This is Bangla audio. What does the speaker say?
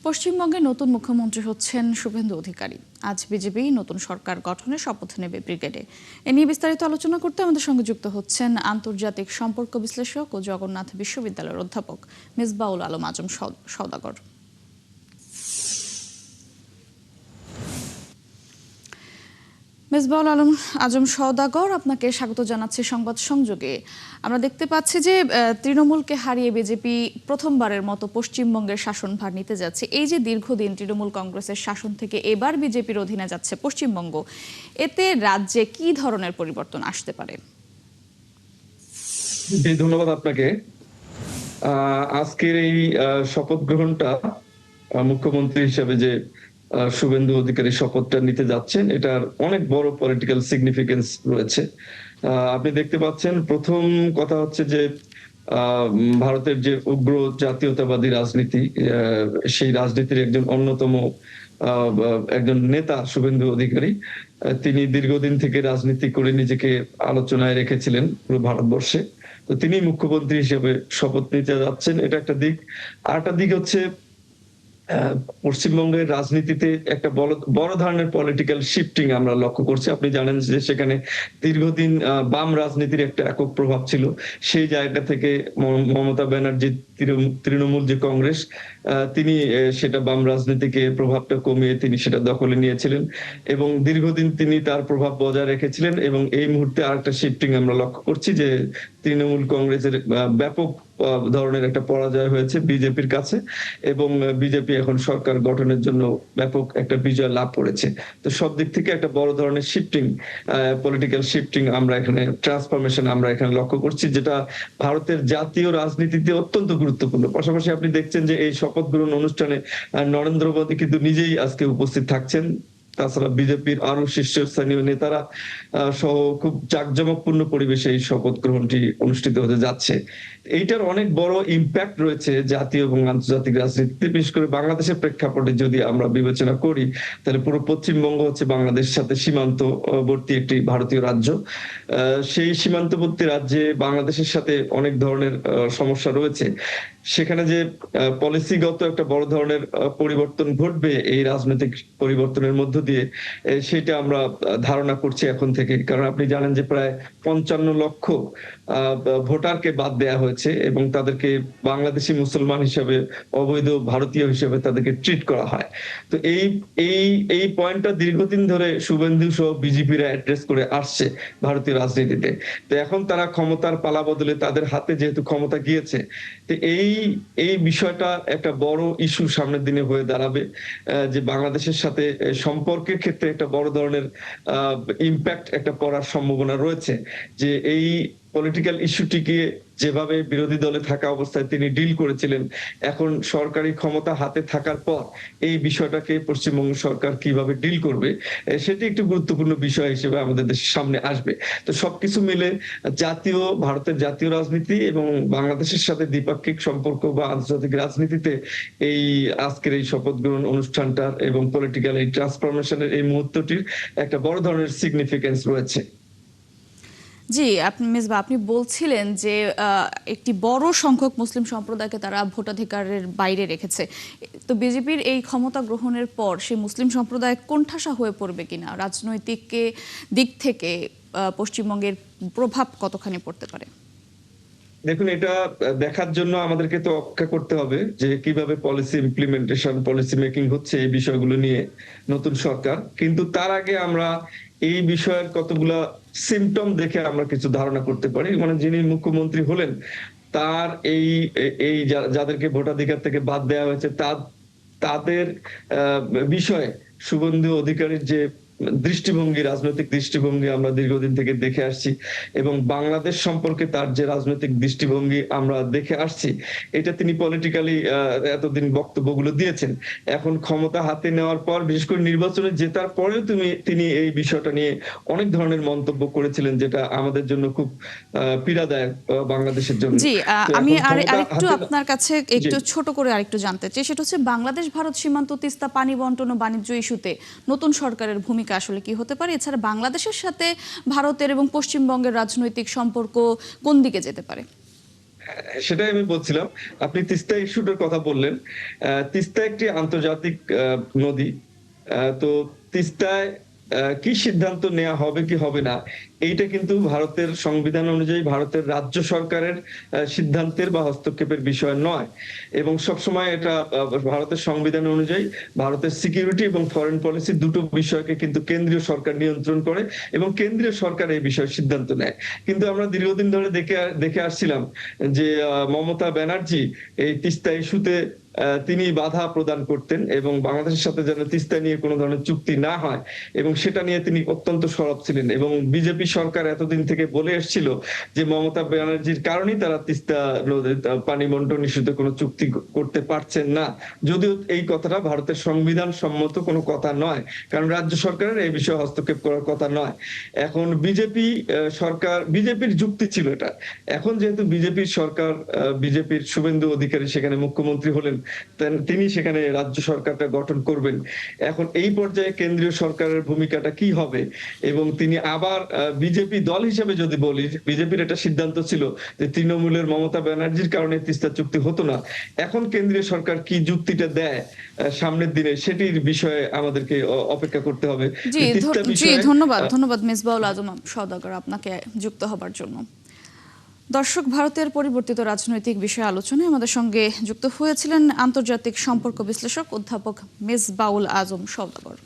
পশ্চিমবঙ্গে নতুন মুখ্যমন্ত্রী হচ্ছেন শুভেন্দু অধিকারী। আজ বিজেপি নতুন সরকার গঠনের শপথ নেবে ব্রিগেডে। এ নিয়ে বিস্তারিত আলোচনা করতে আমাদের সঙ্গে যুক্ত হচ্ছেন আন্তর্জাতিক সম্পর্ক বিশ্লেষক ও জগন্নাথ বিশ্ববিদ্যালয়ের অধ্যাপক মিসবাউল আলম আজম সওদাগর। মিসবাউল আলম আজম সওদাগর, আপনাকে স্বাগত জানাচ্ছি সংবাদ সংযোগে। আমরা দেখতে পাচ্ছি যে তৃণমূলকে হারিয়ে বিজেপি প্রথমবারের মতো পশ্চিমবঙ্গের শাসনভার নিতে যাচ্ছে। এই যে দীর্ঘদিন তৃণমূল কংগ্রেসের শাসন থেকে এবার বিজেপির অধীনে যাচ্ছে পশ্চিমবঙ্গ, এতে রাজ্যে কি ধরনের পরিবর্তন আসতে পারে? ধন্যবাদ আপনাকে। আজকের এই শপথ গ্রহণটা মুখ্যমন্ত্রী হিসেবে যে শুভেন্দু অধিকারী শপথটা নিতে যাচ্ছেন, এটার অনেক বড় পলিটিক্যাল সিগনিফিকেন্স রয়েছে। আপনি দেখতে পাচ্ছেন, প্রথম কথা হচ্ছে যে ভারতের যে উগ্র জাতীয়তাবাদী রাজনীতি, সেই রাজনীতির একজন অন্যতম একজন নেতা শুভেন্দু অধিকারী। তিনি দীর্ঘদিন থেকে রাজনীতি করে নিজেকে আলোচনায় রেখেছিলেন পুরো ভারতবর্ষে। তো তিনি মুখ্যমন্ত্রী হিসেবে শপথ নিতে যাচ্ছেন, এটা একটা দিক। আরেকটা দিক হচ্ছে পশ্চিমবঙ্গের রাজনীতিতে একটা বড় ধরনের পলিটিক্যাল শিফটিং আমরা লক্ষ্য করছি। আপনি জানেন যে সেখানে দীর্ঘদিন বাম রাজনীতির একটা একক প্রভাব ছিল। সেই জায়গা থেকে মমতা ব্যানার্জি তৃণমূল যে কংগ্রেস, তিনি সেটা বাম রাজনীতিকে প্রভাবটা কমিয়ে তিনি সেটা দখলে নিয়েছিলেন এবং দীর্ঘদিন তিনি তার প্রভাব বজায় রেখেছিলেন। এবং এই মুহূর্তে আরেকটা শিফটিং আমরা লক্ষ্য করছি যে তৃণমূল কংগ্রেসের ব্যাপক ধরনের একটা পরাজয় হয়েছে বিজেপির কাছে এবং বিজেপি এখন সরকার গঠনের জন্য ব্যাপক একটা বিজয় লাভ করেছে। তো সব দিক থেকে একটা বড় ধরনের শিফটিং, পলিটিক্যাল শিফটিং আমরা এখানে, ট্রান্সফরমেশন আমরা এখানে লক্ষ্য করছি, যেটা ভারতের জাতীয় রাজনীতিতে অত্যন্ত গুরুত্বপূর্ণ। পাশাপাশি আপনি দেখছেন যে এই শপথ গ্রহণ অনুষ্ঠানে নরেন্দ্র মোদী কিন্তু নিজেই আজকে উপস্থিত থাকছেন। তাছাড়া বিজেপির আরো শীর্ষস্থানীয় নেতারা সহ খুব জাঁকজমকপূর্ণ পরিবেশে এই শপথ গ্রহণটি অনুষ্ঠিত হতে যাচ্ছে। এইটার অনেক বড় ইম্প্যাক্ট রয়েছে জাতীয় এবং আন্তর্জাতিক রাজনীতিতে। বিশেষ করে বাংলাদেশের প্রেক্ষাপটে যদি আমরা বিবেচনা করি, তাহলে পুরো পশ্চিমবঙ্গ হচ্ছে বাংলাদেশের সাথে সীমান্তবর্তী একটি ভারতীয় রাজ্য। সেই সীমান্তবর্তী রাজ্যে বাংলাদেশের সাথে অনেক ধরনের সমস্যা রয়েছে। সেখানে যে পলিসিগত একটা বড় ধরনের পরিবর্তন ঘটবে এই রাজনৈতিক পরিবর্তনের মধ্য দিয়ে, সেটা আমরা ধারণা করছি এখন থেকে। কারণ আপনি জানেন যে প্রায় 55 লক্ষ ভোটারকে বাদ দেয়া হয়েছে এবং তাদেরকে বাংলাদেশি মুসলমান হিসেবে, অবৈধ ভারতীয় হিসেবে তাদেরকে ট্রিট করা হয়। তো এই পয়েন্টটা দীর্ঘদিন ধরে শুভেন্দু সহ বিজেপিরা অ্যাড্রেস করে আসছে ভারতীয় রাজনীতিতে। তো এখন তারা ক্ষমতার পালা বদলে তাদের হাতে যেহেতু ক্ষমতা গিয়েছে, তো এই বিষয়টা একটা বড় ইস্যু সামনের দিনে হয়ে দাঁড়াবে, যে বাংলাদেশের সাথে সম্পর্কের ক্ষেত্রে একটা বড় ধরনের ইম্প্যাক্ট একটা পড়ার সম্ভাবনা রয়েছে। যে এই পলিটিক্যাল ইস্যুটিকে যেভাবে বিরোধী দলে থাকা অবস্থায় তিনি ডিল করেছিলেন, এখন সরকারি ক্ষমতা হাতে থাকার পর এই বিষয়টাকে পশ্চিমবঙ্গ সরকার কিভাবে ডিল করবে, সেটি একটি গুরুত্বপূর্ণ বিষয় হিসেবে আমাদের দেশের সামনে আসবে। তো সবকিছু মিলে ভারতের জাতীয় রাজনীতি এবং বাংলাদেশের সাথে দ্বিপাক্ষিক সম্পর্ক বা আন্তর্জাতিক রাজনীতিতে এই আজকের এই শপথ গ্রহণ অনুষ্ঠানটার এবং পলিটিক্যাল এই ট্রান্সফরমেশনের এই মুহূর্তটির একটা বড় ধরনের সিগনিফিকেন্স রয়েছে। জি, আপনি বলছিলেন যে একটি বড় সংখ্যক মুসলিম সম্প্রদায়কে তারা ভোটাধিকারের বাইরে রেখেছে। তো বিজেপির এই ক্ষমতা গ্রহণের পর সেই মুসলিম সম্প্রদায় কোণঠাসা হয়ে পড়বে কিনা, রাজনৈতিক দিক থেকে পশ্চিমবঙ্গের প্রভাব কতখানি পড়তে পারে? দেখুন, এটা দেখার জন্য আমাদেরকে তো অপেক্ষা করতে হবে যে কিভাবে পলিসি ইমপ্লিমেন্টেশন, পলিসি মেকিং হচ্ছে এই বিষয়গুলো নিয়ে নতুন সরকার। কিন্তু তার আগে আমরা এই বিষয়ের কতগুলা সিমটম দেখে আমরা কিছু ধারণা করতে পারি। মানে যিনি মুখ্যমন্ত্রী হলেন, তার এই এই যাদেরকে ভোটাধিকার থেকে বাদ দেওয়া হয়েছে তাদের বিষয়ে শুভেন্দু অধিকারীর যে দৃষ্টিভঙ্গি, রাজনৈতিক দৃষ্টিভঙ্গি আমরা দীর্ঘদিন থেকে দেখে আসছি এবং বাংলাদেশ সম্পর্কে তার যে রাজনৈতিক দৃষ্টিভঙ্গি আমরা দেখে আসছি, এটা তিনি পলিটিক্যালি এতদিন বক্তব্যগুলো দিয়েছেন। এখন ক্ষমতা হাতে নেওয়ার পর, বিশেষ করে নির্বাচনে জেতার পরেও তিনি এই বিষয়টা নিয়ে অনেক ধরনের মন্তব্য করেছিলেন, যেটা আমাদের জন্য খুব পীড়াদায়ক বাংলাদেশের জন্য। জি, আমি আরেকটু আপনার কাছে একটু ছোট করে আরেকটু জানতে চাই। সেটা হচ্ছে বাংলাদেশ ভারত সীমান্ত তিস্তা পানি বন্টন ও বাণিজ্য ইস্যুতে নতুন সরকারের ভূমিকা আসলে কি হতে পারে? এছাড়া বাংলাদেশের সাথে ভারতের এবং পশ্চিমবঙ্গের রাজনৈতিক সম্পর্ক কোন দিকে যেতে পারে? সেটাই আমি বলছিলাম। আপনি তিস্তা ইস্যুটার কথা বললেন। তিস্তা একটি আন্তর্জাতিক নদী। তো তিস্তায় কি সিদ্ধান্ত নেওয়া হবে কি হবে না, এইটা কিন্তু ভারতের সংবিধান অনুযায়ী ভারতের রাজ্য সরকারের সিদ্ধান্তের বা হস্তক্ষেপের বিষয় নয়। এবং সবসময় এটা ভারতের সংবিধান অনুযায়ী ভারতের সিকিউরিটি এবং ফরেন পলিসি দুটো বিষয়কে কিন্তু কেন্দ্রীয় সরকার নিয়ন্ত্রণ করে এবং কেন্দ্রীয় সরকার এই বিষয়ে সিদ্ধান্ত নেয়। কিন্তু আমরা দীর্ঘদিন ধরে দেখে দেখে আসছিলাম যে মমতা ব্যানার্জি এই তিস্তা ইস্যুতে তিনি বাধা প্রদান করতেন এবং বাংলাদেশের সাথে যেন তিস্তা নিয়ে কোনো ধরনের চুক্তি না হয়, এবং সেটা নিয়ে তিনি অত্যন্ত সরব ছিলেন। এবং বিজেপি সরকার এতদিন থেকে বলে এসেছিল যে মমতা ব্যানার্জির কারণেই তারা তিস্তা নদীর পানি বন্টন ইস্যুতে কোনো চুক্তি করতে পারছেন না। যদিও এই কথাটা ভারতের সংবিধান সম্মত কোনো কথা নয়, কারণ রাজ্য সরকারের এই বিষয়ে হস্তক্ষেপ করার কথা নয়। এখন বিজেপি সরকার, বিজেপির যুক্তি ছিল এটা। এখন যেহেতু বিজেপির সরকার, বিজেপির শুভেন্দু অধিকারী সেখানে মুখ্যমন্ত্রী হলেন, তিনি সেখানে রাজ্য সরকারটা গঠন করবেন। এখন এই পর্যায়ে কেন্দ্রীয় সরকারের ভূমিকাটা কি হবে, এবং তিনি আবার বিজেপি দল হিসেবে যদি বলি, বিজেপির একটা সিদ্ধান্ত ছিল যে তৃণমূলের মমতা ব্যানার্জির কারণে তিস্তা চুক্তি হতো না। এখন কেন্দ্রীয় সরকার কি যুক্তিটা দেয় সামনের দিনে, সেটির বিষয়ে আমাদেরকে অপেক্ষা করতে হবে জি যে তিস্তা জি, বিষয়ে। ধন্যবাদ মেজবাউল আজম সওদাগর আপনাকে যুক্ত হবার জন্য। দর্শক, ভারতের পরিবর্তিত রাজনৈতিক বিষয়ে আলোচনায় আমাদের সঙ্গে যুক্ত হয়েছিলেন আন্তর্জাতিক সম্পর্ক বিশ্লেষক অধ্যাপক মেজবাউল আজম সওদাগর।